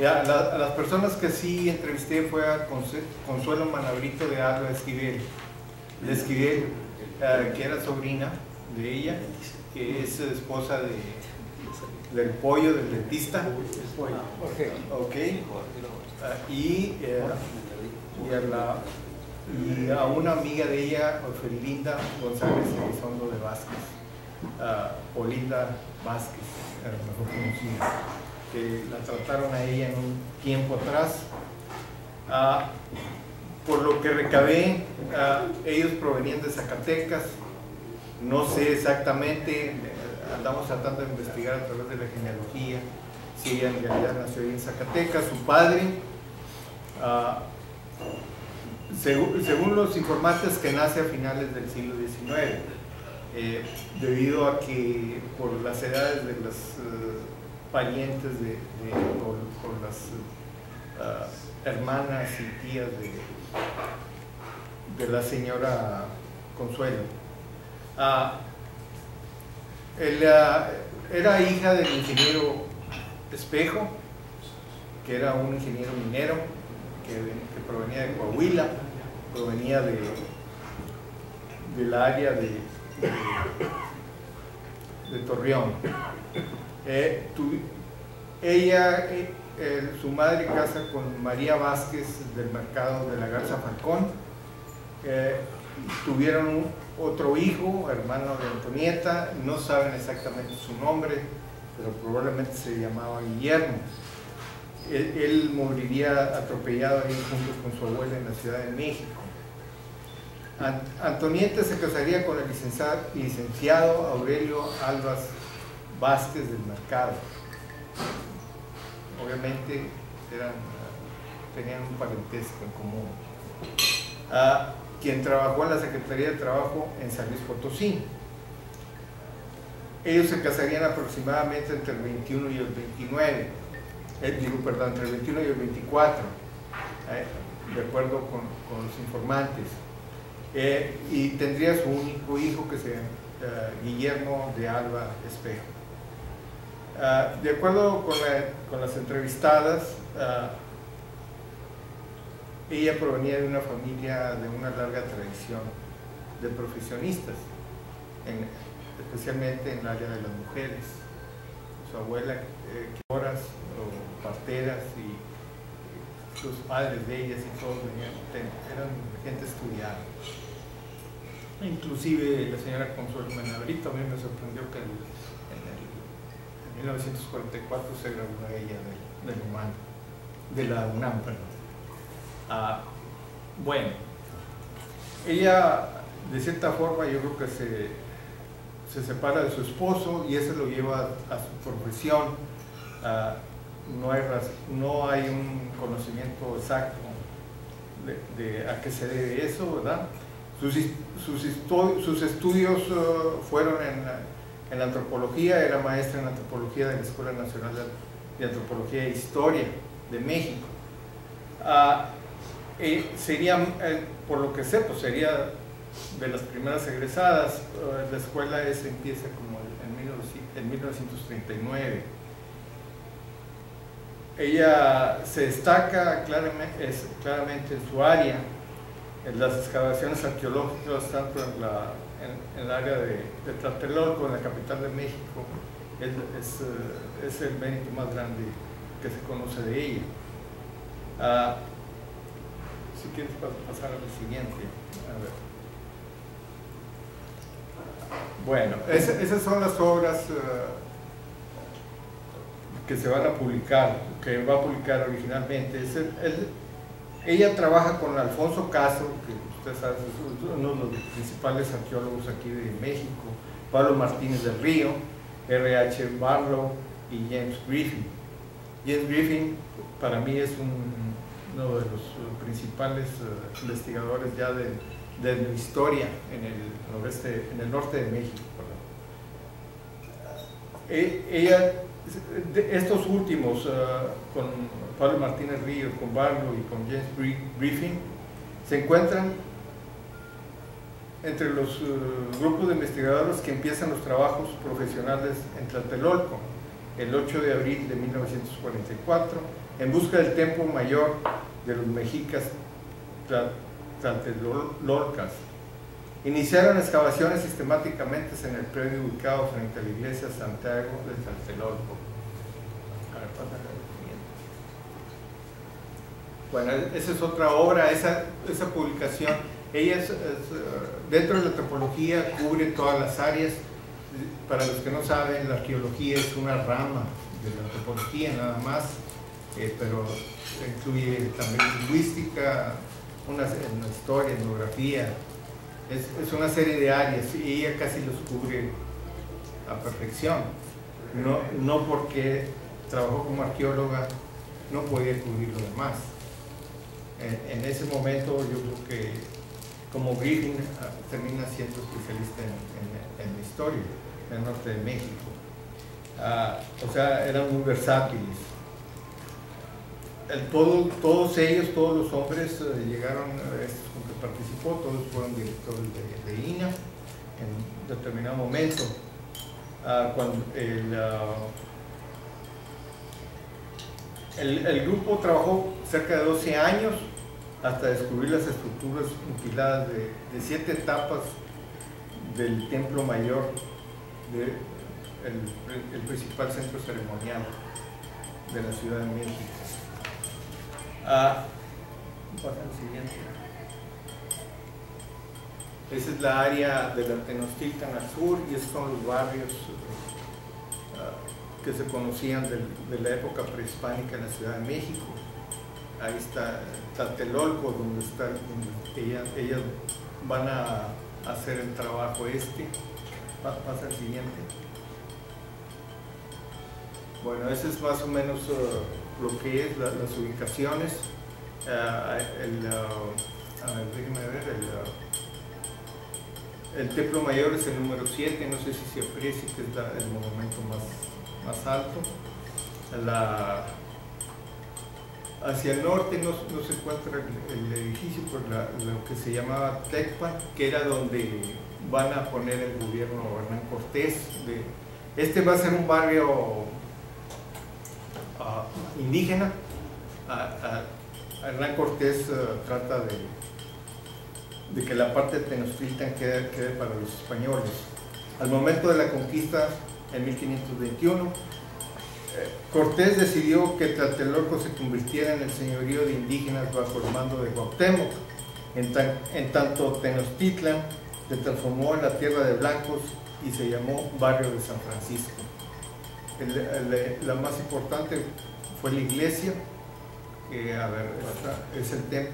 A las personas que sí entrevisté fue a Consuelo Manabrito de Alba Esquivel, que era sobrina de ella, que es esposa del pollo, del dentista. Ok. Y a una amiga de ella, Ofelinda González Elizondo de Vázquez, Olinda Vázquez, a lo mejor conocida, que la trataron a ella en un tiempo atrás. Por lo que recabé, ellos provenían de Zacatecas, no sé exactamente, andamos tratando de investigar a través de la genealogía si ella en realidad nació ahí en Zacatecas. Su padre, según los informantes, que nace a finales del siglo XIX, debido a que por las edades de las parientes por las hermanas y tías de la señora Consuelo. Era hija del ingeniero Espejo, que era un ingeniero minero que provenía de Coahuila, provenía del área de Torreón. Su madre casa con María Vázquez del mercado de la Garza Falcón. Tuvieron otro hijo, hermano de Antonieta, no saben exactamente su nombre, pero probablemente se llamaba Guillermo. Él moriría atropellado ahí junto con su abuela en la Ciudad de México. Antonieta se casaría con el licenciado Aurelio Albas Vázquez del Mercado. Obviamente tenían un parentesco en común. Quien trabajó en la Secretaría de Trabajo en San Luis Potosí. Ellos se casarían aproximadamente entre el 21 y el 29, entre el 21 y el 24, de acuerdo con los informantes. Y tendría su único hijo, que se Guillermo de Alba Espejo. De acuerdo con las entrevistadas, ella provenía de una familia de una larga tradición de profesionistas, especialmente en el área de las mujeres. Su abuela, quedoras o parteras, y los padres de ellas y todos eran gente estudiada. Inclusive la señora Consuelo Manabrito, a mí me sorprendió que en 1944 se graduó ella de la UNAM, perdón. Bueno, ella de cierta forma yo creo que se separa de su esposo y eso lo lleva a su profesión. No hay un conocimiento exacto de a qué se debe eso, ¿verdad? Sus estudios fueron en antropología. Era maestra en antropología de la Escuela Nacional de Antropología e Historia de México. Sería, por lo que sé, pues sería de las primeras egresadas. La escuela empieza como en 1939. Ella se destaca claramente en su área, en las excavaciones arqueológicas, tanto en el área de Tlatelolco, en la capital de México. Es el mérito más grande que se conoce de ella. Si quieres pasar al siguiente. A ver. Bueno, esas son las obras que se van a publicar, que va a publicar originalmente. Ella trabaja con Alfonso Castro, que usted sabe, es uno de los principales arqueólogos aquí de México, Pablo Martínez del Río, R.H. Barlow y James Griffin. James Griffin para mí es uno de los principales investigadores ya de la historia en el norte de México. Estos últimos, con Pablo Martínez Río, con Barlow y con James Griffin, se encuentran entre los grupos de investigadores que empiezan los trabajos profesionales en Tlatelolco el 8 de abril de 1944, en busca del templo mayor de los mexicas Tlatelolcas. Iniciaron excavaciones sistemáticamente en el predio ubicado frente a la iglesia Santiago de Tlatelolco. A ver, pásale al siguiente. Bueno, esa es otra obra, esa publicación. Ella dentro de la antropología cubre todas las áreas. Para los que no saben, la arqueología es una rama de la antropología nada más, pero incluye también lingüística, una historia, etnografía, es una serie de áreas y ella casi los cubre a perfección. No porque trabajó como arqueóloga no podía cubrir lo demás. En ese momento yo creo que como Griffin termina siendo especialista en la historia en el norte de México. O sea, eran muy versátiles. Todos ellos, todos los hombres llegaron, estos con que participó, todos fueron directores de INAH en determinado momento. Cuando el grupo trabajó cerca de 12 años hasta descubrir las estructuras mutiladas de 7 etapas del templo mayor, el principal centro ceremonial de la Ciudad de México. Pasa al siguiente. Esa es la área de la Tenochtitlan al sur y esos son los barrios que se conocían de la época prehispánica en la Ciudad de México. Ahí está Tlatelolco, donde ellas van a hacer el trabajo Pasa al siguiente. Bueno, ese es más o menos lo que es las ubicaciones. A ver, déjenme ver, el templo mayor es el número 7, no sé si se aprecia que es el monumento más alto. Hacia el norte no se encuentra el edificio, por lo que se llamaba Tecpan, que era donde van a poner el gobierno Hernán Cortés. Este va a ser un barrio indígena. Hernán Cortés trata de que la parte de Tenochtitlan quede para los españoles. Al momento de la conquista, en 1521, Cortés decidió que Tlatelolco se convirtiera en el señorío de indígenas bajo el mando de Cuauhtémoc. En tanto, Tenochtitlan se transformó en la tierra de blancos y se llamó Barrio de San Francisco. La más importante fue la iglesia, que a ver, es el templo,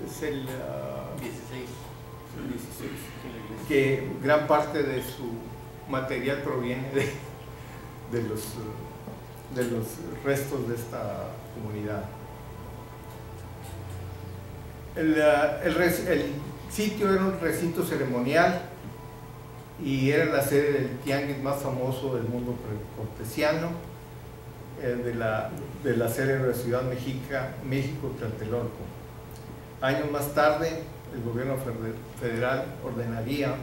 es el 16, que gran parte de su material proviene de los restos de esta comunidad. El sitio era un recinto ceremonial y era la sede del tianguis más famoso del mundo cortesiano, de la célebre ciudad México Tlatelolco. Años más tarde, el gobierno federal ordenaría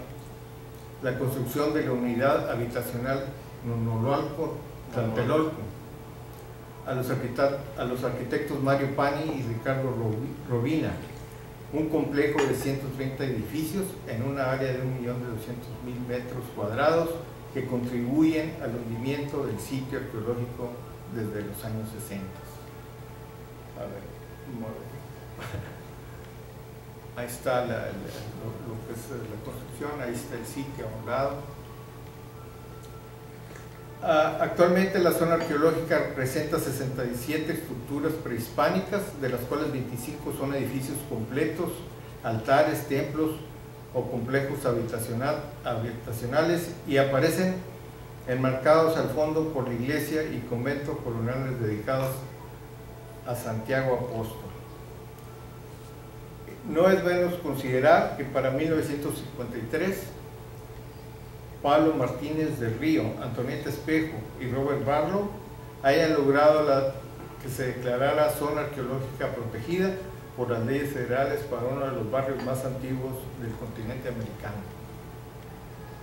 la construcción de la unidad habitacional Nonololco Tlatelolco a los arquitectos Mario Pani y Ricardo Robina, un complejo de 130 edificios en una área de 1.200.000 metros cuadrados que contribuyen al hundimiento del sitio arqueológico desde los años 60. A ver, ahí está lo que es la construcción, ahí está el sitio a un lado. Actualmente la zona arqueológica presenta 67 estructuras prehispánicas, de las cuales 25 son edificios completos, altares, templos o complejos habitacionales, y aparecen enmarcados al fondo por la iglesia y convento coloniales dedicados a Santiago Apóstol. No es menos considerar que para 1953 Pablo Martínez del Río, Antonieta Espejo y Robert Barlow hayan logrado que se declarara zona arqueológica protegida por las leyes federales para uno de los barrios más antiguos del continente americano.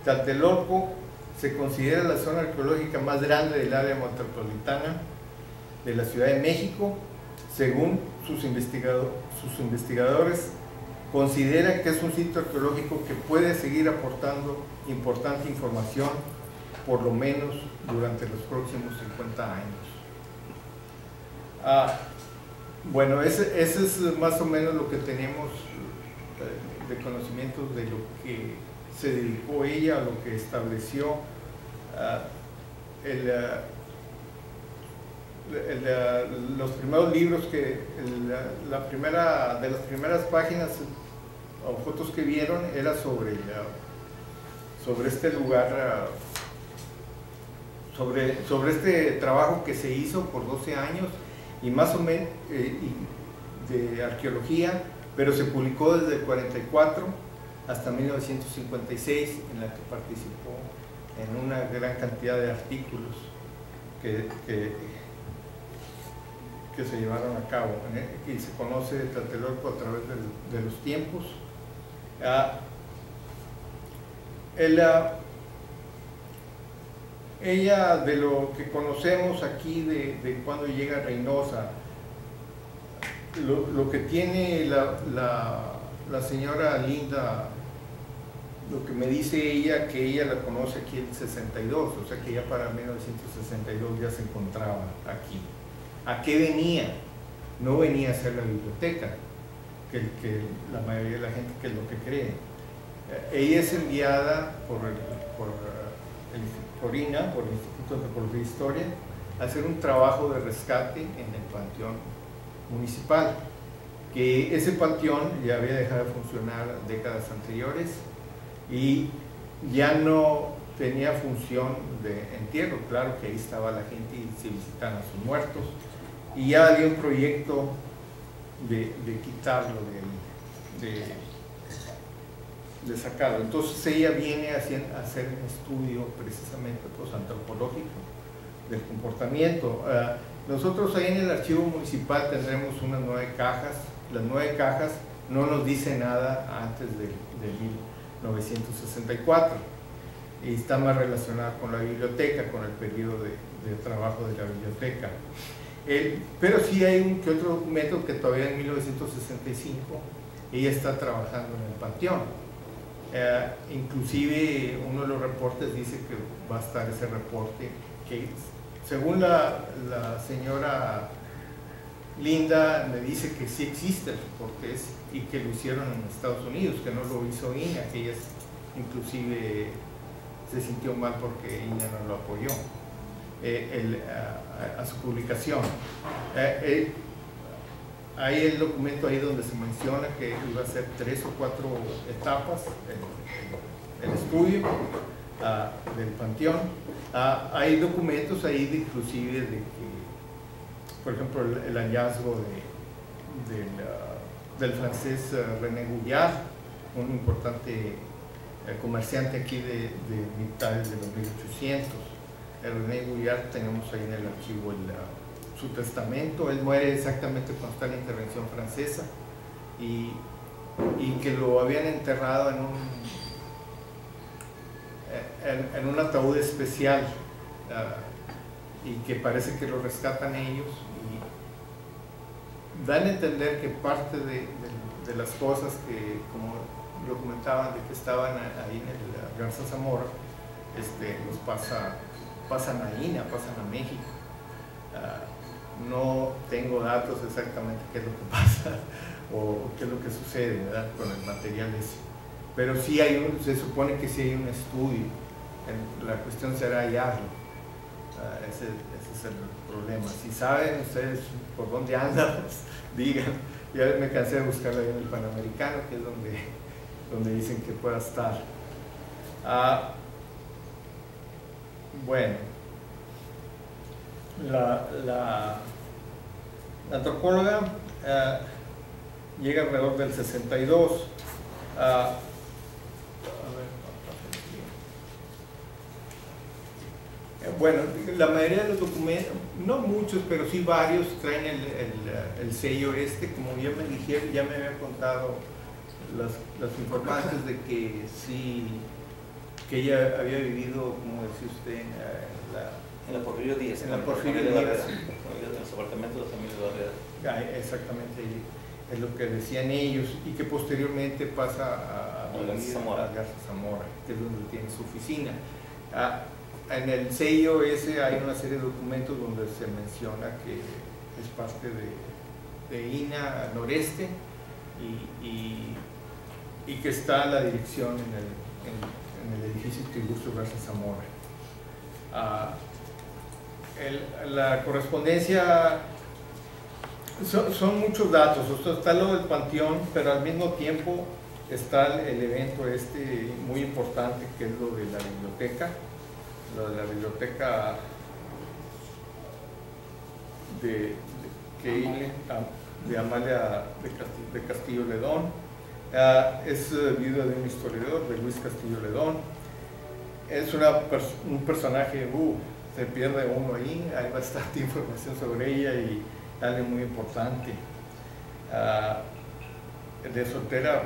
Tlatelolco se considera la zona arqueológica más grande del área metropolitana de la Ciudad de México. Según sus investigadores, considera que es un sitio arqueológico que puede seguir aportando importante información, por lo menos durante los próximos 50 años. Bueno, ese es más o menos lo que tenemos de conocimientos de lo que se dedicó ella, a lo que estableció. Los primeros libros de las primeras páginas o fotos que vieron era sobre este lugar, sobre este trabajo que se hizo por 12 años y más o menos de arqueología, pero se publicó desde el 44 hasta 1956, en la que participó en una gran cantidad de artículos que se llevaron a cabo, y se conoce de Tlatelolco a través de los tiempos. Ella, de lo que conocemos aquí de cuando llega a Reynosa, lo que tiene la señora Linda, lo que me dice ella, que ella la conoce aquí en el 62, o sea que ya para 1962 ya se encontraba aquí. ¿A qué venía? No venía a ser la biblioteca, que la mayoría de la gente que es lo que cree. Ella es enviada por INAH, por el Instituto de Antropología e Historia, a hacer un trabajo de rescate en el panteón municipal, que ese panteón ya había dejado de funcionar décadas anteriores y ya no tenía función de entierro. Claro que ahí estaba la gente y se visitaban a sus muertos, y ya había un proyecto de quitarlo de sacarlo. Entonces ella viene a hacer un estudio precisamente pues, antropológico del comportamiento. Nosotros ahí en el archivo municipal tendremos unas 9 cajas. Las 9 cajas no nos dicen nada antes de 1964 y está más relacionada con la biblioteca, con el periodo de trabajo de la biblioteca. Pero sí hay un que otro documento que todavía en 1965 ella está trabajando en el panteón. Inclusive uno de los reportes dice que va a estar ese reporte que, según la señora Linda, me dice que sí existe el reporte y que lo hicieron en Estados Unidos, que no lo hizo INAH, que ella inclusive se sintió mal porque INAH no lo apoyó a su publicación. Hay el documento ahí donde se menciona que iba a ser 3 o 4 etapas el estudio del panteón. Hay documentos ahí inclusive de que, por ejemplo, el hallazgo del francés René Gouillard, un importante comerciante aquí de mitades de los 1800. El René Gouillard, tenemos ahí en el archivo su testamento. Él muere exactamente cuando está la intervención francesa y que lo habían enterrado en un ataúd especial, y que parece que lo rescatan ellos y dan a entender que parte de las cosas que, como lo comentaban, de que estaban ahí en el Garza Zamora, los pasan a INAH, pasan a México. No tengo datos exactamente qué es lo que pasa o qué es lo que sucede, ¿verdad?, con el material ese. Pero sí se supone que sí hay un estudio. La cuestión será hallarlo. Ese es el problema. Si saben ustedes por dónde anda, pues, digan. Ya me cansé de buscarlo ahí en el Panamericano, que es donde dicen que pueda estar. Bueno, la antropóloga llega alrededor del 62. Bueno, la mayoría de los documentos, no muchos, pero sí varios, traen el sello como ya me dijeron, ya me habían contado los informantes de que sí que ella había vivido, como decía usted, en la Porfirio Díaz. En la Porfirio Díaz. En los apartamentos de la familia Barrera. Exactamente, es lo que decían ellos, y que posteriormente pasa a Garza Zamora, que es donde tiene su oficina. En el sello ese hay una serie de documentos donde se menciona que es parte de INA Noreste y que está la dirección en el edificio Tiburcio Garza Zamora. La correspondencia son muchos datos. Está lo del panteón, pero al mismo tiempo está el evento muy importante, que es lo de la biblioteca, de Amalia de Castillo Ledón. Es viuda de un historiador, de Luis Castillo Ledón. Es un personaje, se pierde uno ahí, hay bastante información sobre ella y alguien muy importante. De soltera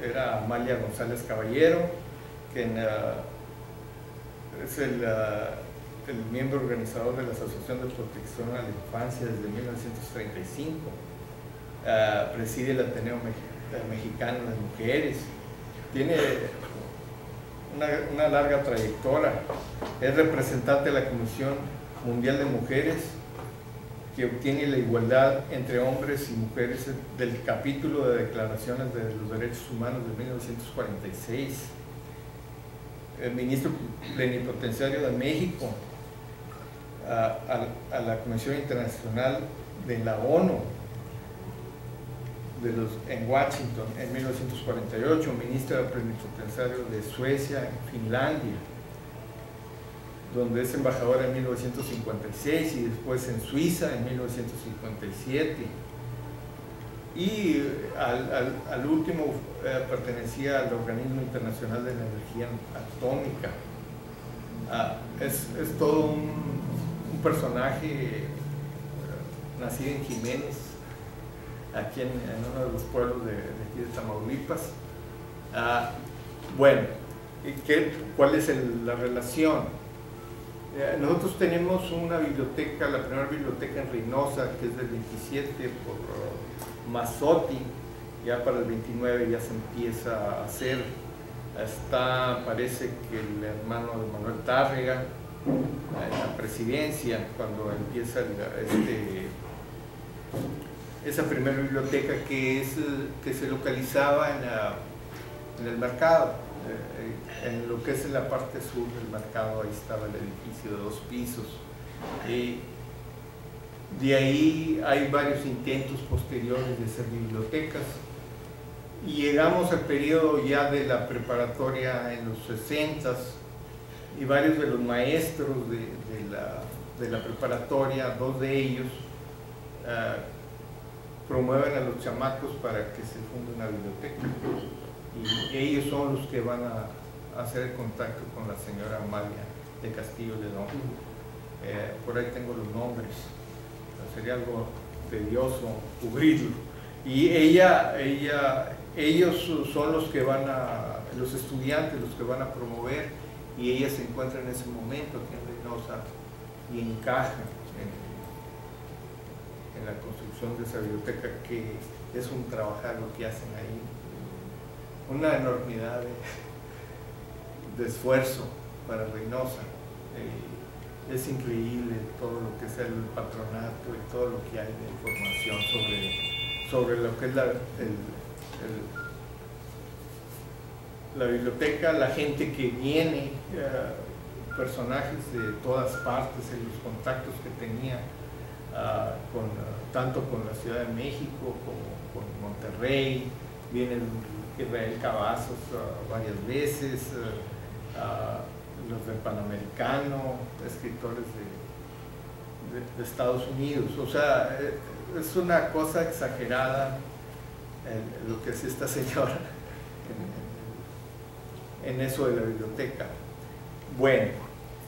era Amalia González Caballero, quien es el miembro organizador de la Asociación de Protección a la Infancia desde 1935. Preside el Ateneo Mexicano de Mujeres. Tiene una larga trayectoria. Es representante de la Comisión Mundial de Mujeres, que obtiene la igualdad entre hombres y mujeres del capítulo de Declaraciones de los Derechos Humanos de 1946. El ministro plenipotenciario de México a la Comisión Internacional de la ONU en Washington en 1948, ministro plenipotenciario de Suecia en Finlandia, donde es embajador en 1956 y después en Suiza en 1957. Y al último pertenecía al Organismo Internacional de la Energía Atómica. Es todo un personaje nacido en Jiménez, aquí en uno de los pueblos de aquí de Tamaulipas. Bueno, ¿cuál es la relación? Nosotros tenemos una biblioteca, la primera biblioteca en Reynosa, que es del 27 por Mazzotti. Ya para el 29 ya se empieza a hacer. Parece que el hermano de Manuel Tárrega en la presidencia, cuando empieza esa primera biblioteca que se localizaba en el mercado, en lo que es en la parte sur del mercado. Ahí estaba el edificio de 2 pisos. De ahí hay varios intentos posteriores de hacer bibliotecas, y llegamos al periodo ya de la preparatoria en los 60s, y varios de los maestros de la preparatoria, 2 de ellos, promueven a los chamacos para que se funde una biblioteca, y ellos son los que van a hacer el contacto con la señora Amalia de Castillo Ledón. Por ahí tengo los nombres, sería algo tedioso cubrirlo. Y ellos son los que los estudiantes, los que van a promover, y ella se encuentra en ese momento aquí en Reynosa y encaja en la construcción de esa biblioteca, que es un trabajar lo que hacen ahí, una enormidad de esfuerzo para Reynosa. Es increíble todo lo que es el patronato y todo lo que hay de información sobre lo que es la biblioteca, la gente que viene, personajes de todas partes, en los contactos que tenía tanto con la Ciudad de México como con Monterrey. Viene Israel Cavazos varias veces, los del Panamericano, escritores de Estados Unidos. O sea, es una cosa exagerada lo que hace esta señora en eso de la biblioteca. Bueno,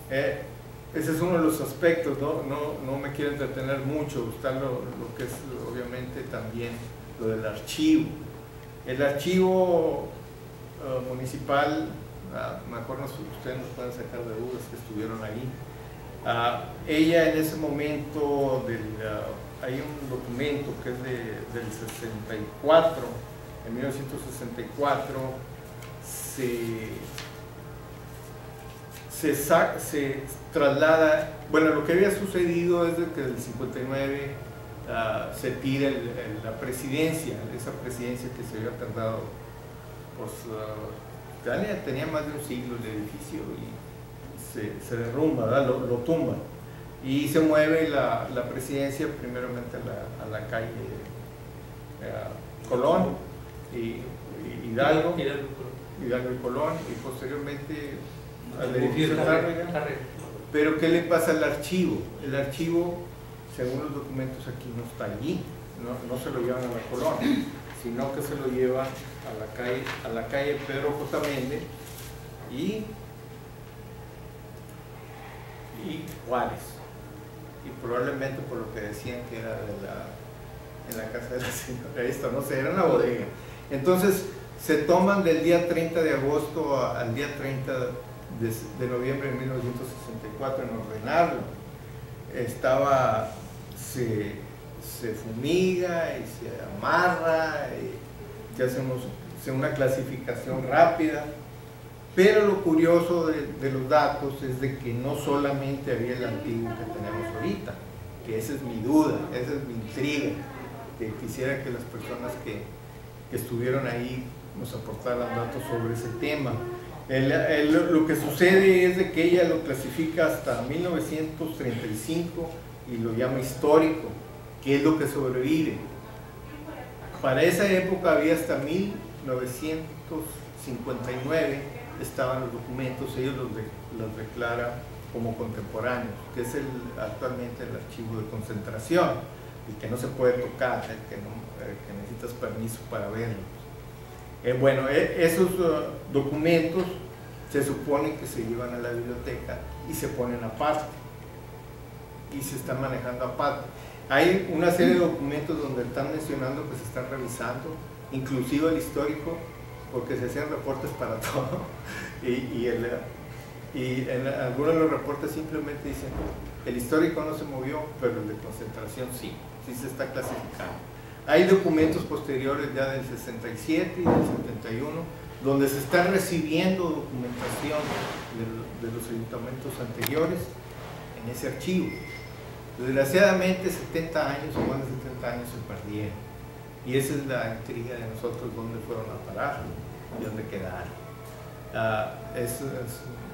ese es uno de los aspectos. No me quiero entretener mucho. Está lo que es obviamente también lo del archivo. El archivo municipal mejor ustedes nos pueden sacar de dudas que estuvieron ahí. Ella en ese momento, hay un documento que es del 64, en 1964, se traslada, bueno, lo que había sucedido es de que del 59 se tira la presidencia, esa presidencia que se había tardado, pues tenía más de un siglo el edificio y se derrumba, ¿verdad? Lo tumba y se mueve la presidencia primeramente a la calle Colón y Hidalgo y Colón y posteriormente al edificio Tárrega. Pero ¿qué le pasa al archivo? El archivo, según los documentos aquí, no está allí, no se lo llevan a la Colón, sino que se lo llevan a la calle Pedro J. Méndez y Juárez, y probablemente por lo que decían que era en la casa de la señora esto, no sé, era una bodega. Entonces se toman del día 30 de agosto al día 30 de noviembre de 1964 en ordenarlo. Se fumiga y se amarra y se hace una clasificación rápida. Pero lo curioso de los datos es de que no solamente había el antiguo que tenemos ahorita, que esa es mi duda, esa es mi intriga, que quisiera que las personas que estuvieron ahí nos aportaran datos sobre ese tema. Lo que sucede es de que ella lo clasifica hasta 1935 y lo llama histórico, que es lo que sobrevive. Para esa época había hasta 1959 estaban los documentos, ellos los declaran como contemporáneos, que es actualmente el archivo de concentración, el que no se puede tocar, el que necesitas permiso para verlos. Bueno, esos documentos se supone que se llevan a la biblioteca y se ponen aparte y se están manejando aparte. Hay una serie de documentos donde están mencionando que se están revisando, inclusive el histórico, porque se hacían reportes para todo y en algunos de los reportes simplemente dicen el histórico no se movió, pero el de concentración sí se está clasificando. Hay documentos posteriores ya del 67 y del 71 donde se está recibiendo documentación de los ayuntamientos anteriores en ese archivo. Desgraciadamente 70 años o más de 70 años se perdieron y esa es la intriga de nosotros, dónde fueron a parar y dónde quedaron. Es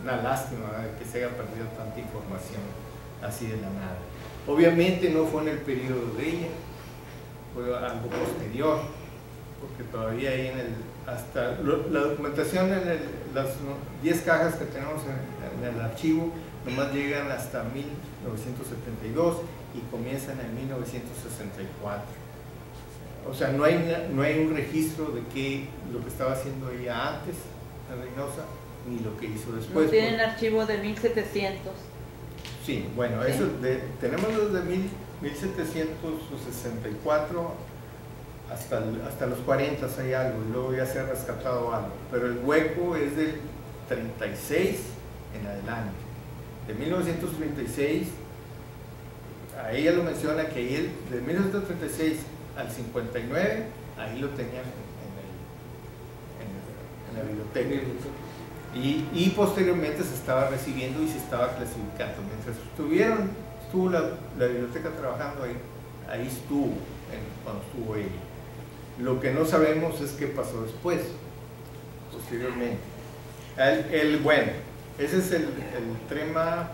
una lástima, ¿verdad?, que se haya perdido tanta información así de la nada. Obviamente no fue en el periodo de ella, fue algo posterior, porque todavía hay hasta la documentación las 10 cajas que tenemos en el archivo nomás llegan hasta 1972 y comienzan en 1964. O sea, no hay un registro de lo que estaba haciendo ella antes en Reynosa ni lo que hizo después. ¿No tienen archivo de 1700? Sí, bueno, ¿sí? Eso tenemos desde 1764 hasta los 40 hay algo, y luego ya se ha rescatado algo, pero el hueco es del 36 en adelante. De 1936, a ella lo menciona que ahí de 1936 al 59, ahí lo tenían en la biblioteca. Y posteriormente se estaba recibiendo y se estaba clasificando. Mientras estuvo la biblioteca trabajando ahí estuvo, cuando estuvo ella. Lo que no sabemos es qué pasó después, posteriormente. Bueno, ese es el tema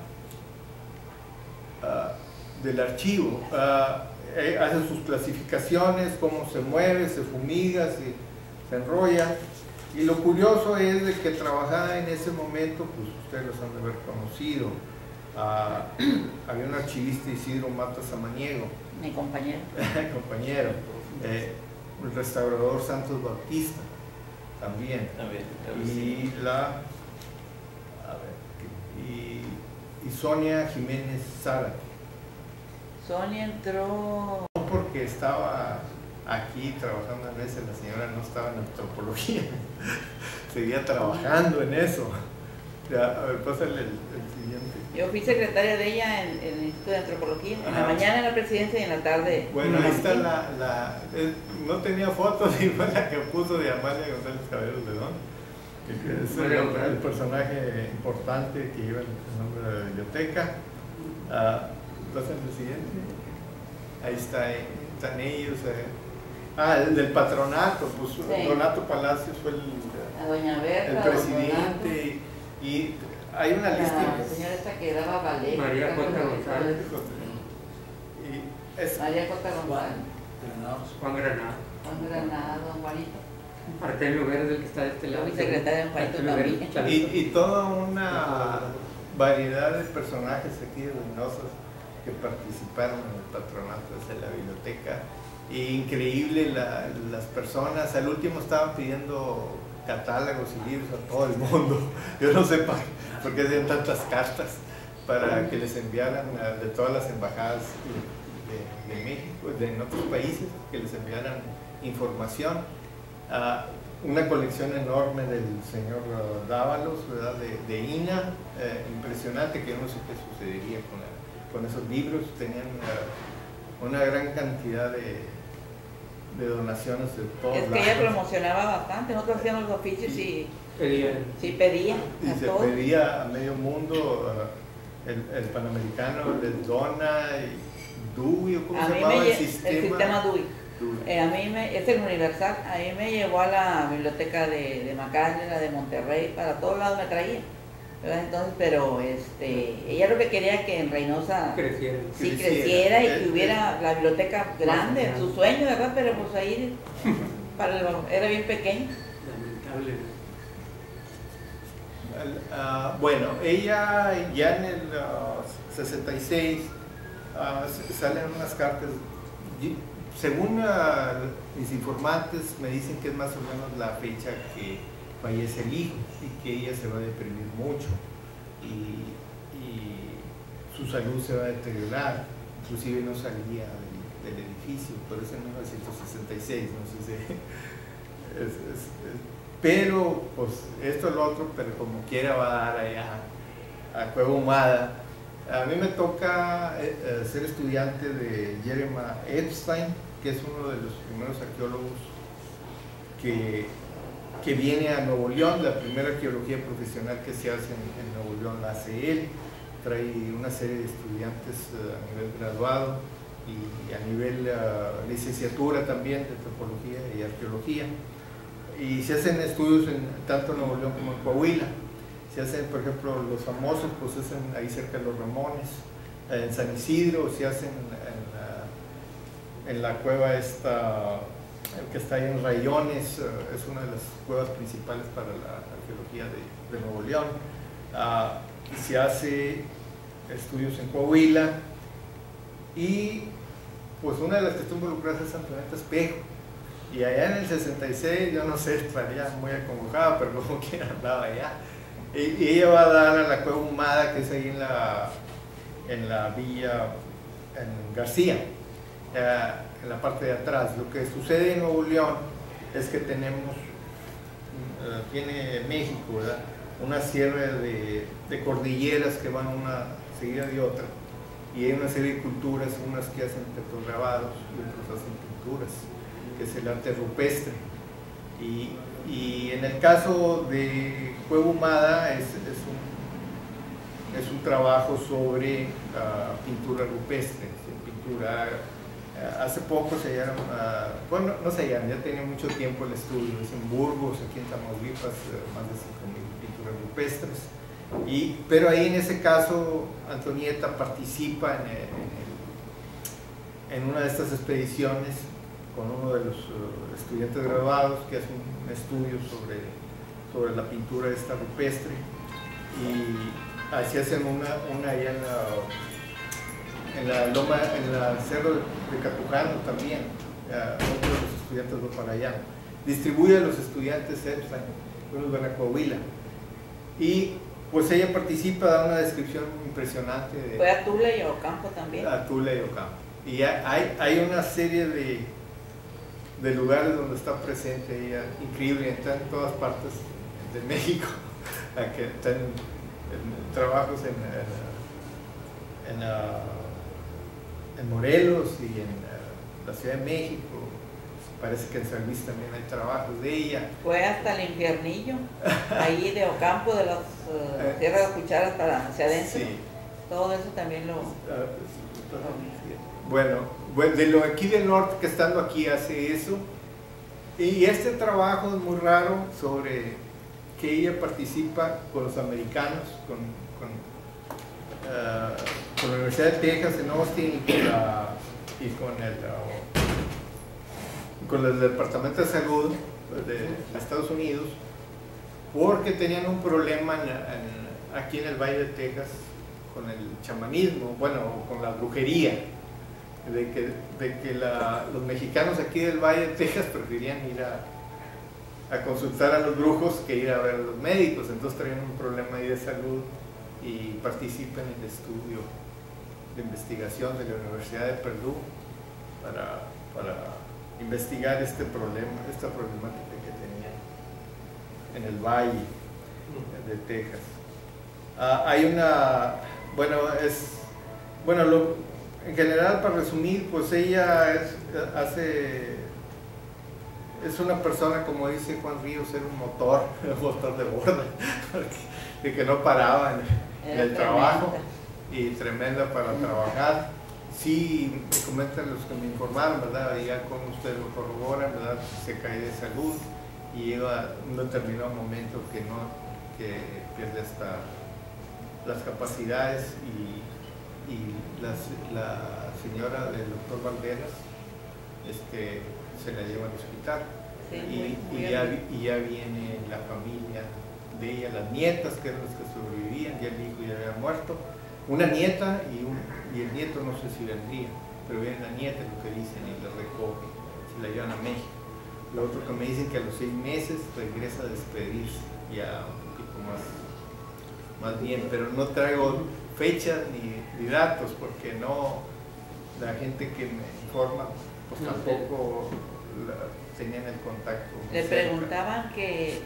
del archivo. Hace sus clasificaciones, cómo se mueve, se fumiga, se enrolla. Y lo curioso es de que trabajaba en ese momento, pues ustedes los han de haber conocido. Había un archivista, Isidro Mata Samaniego. Mi compañero. Compañero. El restaurador Santos Bautista, también. Y y Sonia Jiménez Zárate. Sonia entró... No porque estaba aquí trabajando en ese, la señora no estaba en antropología, seguía trabajando en eso. Ya, a ver, pásale el siguiente. Yo fui secretaria de ella en el Instituto de Antropología. En la mañana en la presidencia y en la tarde. Bueno, ahí está no tenía fotos, y fue la que puso de Amalia González Caballeros Ledón, que es el personaje importante que lleva el nombre de la biblioteca. Pasen el siguiente. Ahí están ellos. El del patronato, pues sí. Donato Palacios fue el presidente. Y hay una lista. La señora esta que daba ballet. María J. González. María J. González. Juan Granado. Juan Granado, don Juanito. Artemio Verde, el que está de este lado. Fui secretaria de Juanito también. Y toda una variedad de personajes aquí de Reynosa que participaron en el patronato de la biblioteca. Increíble las personas. Al último estaban pidiendo catálogos y libros a todo el mundo. Yo no sé por qué hacían tantas cartas para que les enviaran de todas las embajadas de México, en otros países, que les enviaran información. Una colección enorme del señor Dávalos, ¿verdad? De INA, impresionante, que yo no sé qué sucedería con esos libros. Tenían una gran cantidad de donaciones de todos lados. Es que ella promocionaba bastante. Nosotros hacíamos los oficios y pedía. Y se pedía a medio mundo. El Panamericano les dona, y Dewey, ¿cómo se llamaba el sistema? El sistema Dewey. Es el Universal. A mí me llevó a la biblioteca de McAllen, la de Monterrey, para todos lados me traía. Entonces, pero ella lo que quería que en Reynosa creciera y que hubiera la biblioteca grande, su sueño, ¿verdad? Pero pues ahí era bien pequeño. Lamentable. Bueno, ella ya en el 66 salen unas cartas. Según mis informantes, me dicen que es más o menos la fecha que fallece el hijo y que ella se va a deprimir mucho y su salud se va a deteriorar, inclusive no salía del edificio, pero es en 1966, no sé si pero pues esto es lo otro, pero como quiera va a dar allá a Cueva Humada. A mí me toca ser estudiante de Jeremy Epstein, que es uno de los primeros arqueólogos que viene a Nuevo León. La primera arqueología profesional que se hace en Nuevo León la hace él. Trae una serie de estudiantes a nivel graduado y a nivel licenciatura también de antropología y arqueología. Y se hacen estudios tanto en Nuevo León como en Coahuila. Se hacen, por ejemplo, los famosos, pues hacen ahí cerca de los Ramones. En San Isidro se hacen en la cueva esta, que está ahí en Rayones, es una de las cuevas principales para la arqueología de Nuevo León. Se hace estudios en Coahuila y pues una de las que está involucrada es Antonieta Espejo. Y allá en el 66, yo no sé, estaría muy acongojada, pero como quiera andaba allá. Y ella va a dar a la Cueva Humada, que es ahí en la villa, en García, en la parte de atrás. Lo que sucede en Nuevo León es que tiene México, ¿verdad? Una serie de cordilleras que van una seguida de otra. Y hay una serie de culturas, unas que hacen petrograbados y otras hacen pinturas, que es el arte rupestre. Y en el caso de Cueva Humada es un trabajo sobre pintura rupestre, pintura. Hace poco se hallaron, bueno, no se hallaron, ya tenía mucho tiempo el estudio, es en Burgos, aquí en Tamaulipas, más de 5.000 pinturas rupestres. Pero ahí en ese caso Antonieta participa en una de estas expediciones con uno de los estudiantes graduados que hace un estudio sobre la pintura esta rupestre, y así hacen una allá en la cerro de Catujano también. Otro de los estudiantes va para allá, distribuye a los estudiantes Epstein, unos van a Coahuila, y pues ella participa, da una descripción impresionante fue a Tula y Ocampo también. A Tula y Ocampo, y hay una serie de lugares donde está presente ella, increíble, está en todas partes México, que están en trabajos en Morelos y en la Ciudad de México. Parece que en San Luis también hay trabajos de ella. Fue hasta el Infiernillo, ahí de Ocampo, de las Tierras de Cucharas para hacia adentro. Sí. Todo eso también lo... Bueno, de lo aquí del norte, que estando aquí hace eso. Y este trabajo es muy raro, sobre que ella participa con los americanos, con la Universidad de Texas en Austin y con el Departamento de Salud de Estados Unidos, porque tenían un problema aquí en el Valle de Texas con el chamanismo, bueno, con la brujería, de que los mexicanos aquí del Valle de Texas preferían ir a consultar a los brujos que ir a ver a los médicos. Entonces traían un problema ahí de salud y participan en el estudio de investigación de la Universidad de Purdue para investigar esta problemática que tenían en el Valle de Texas. Hay una, en general, para resumir, pues ella es una persona, como dice Juan Ríos, era un motor de borda, de que no paraba en el trabajo, y tremenda para trabajar. Sí, me comentan los que me informaron, ¿verdad? Ya como ustedes lo corroboran, ¿verdad? Se cae de salud y llega un determinado momento que pierde hasta las capacidades, y la señora del doctor Valderas se la lleva al hospital. Sí, y ya viene la familia de ella, las nietas, que eran las que sobrevivían. Ya el hijo ya había muerto, una nieta y el nieto no sé si vendría, pero viene la nieta, lo que dicen, y la recoge, se la llevan a México. Lo otro que me dicen, que a los 6 meses regresa a despedirse, ya un poquito más bien, pero no traigo fechas ni datos, porque no, la gente que me informa pues tampoco tenían el contacto. Le preguntaban que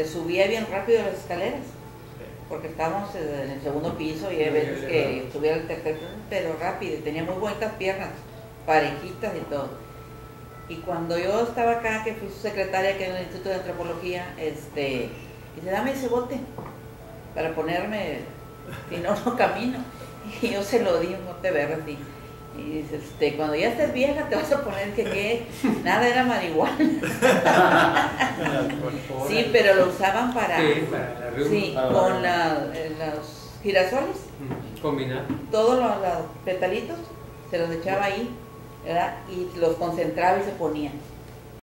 subía bien rápido las escaleras, porque estábamos en el segundo piso y hay veces que subía al tercer piso, pero rápido, tenía muy buenas piernas, parejitas y todo. Y cuando yo estaba acá, que fui su secretaria, que en el Instituto de Antropología, dice, dame ese bote para ponerme, si no, no camino. Y yo se lo di, un bote verde así. Y dice, cuando ya estés vieja te vas a poner que nada, era marihuana. Sí, pero lo usaban para con los girasoles. Combinar. Todos los petalitos se los echaba ahí, ¿verdad? Y los concentraba y se ponían.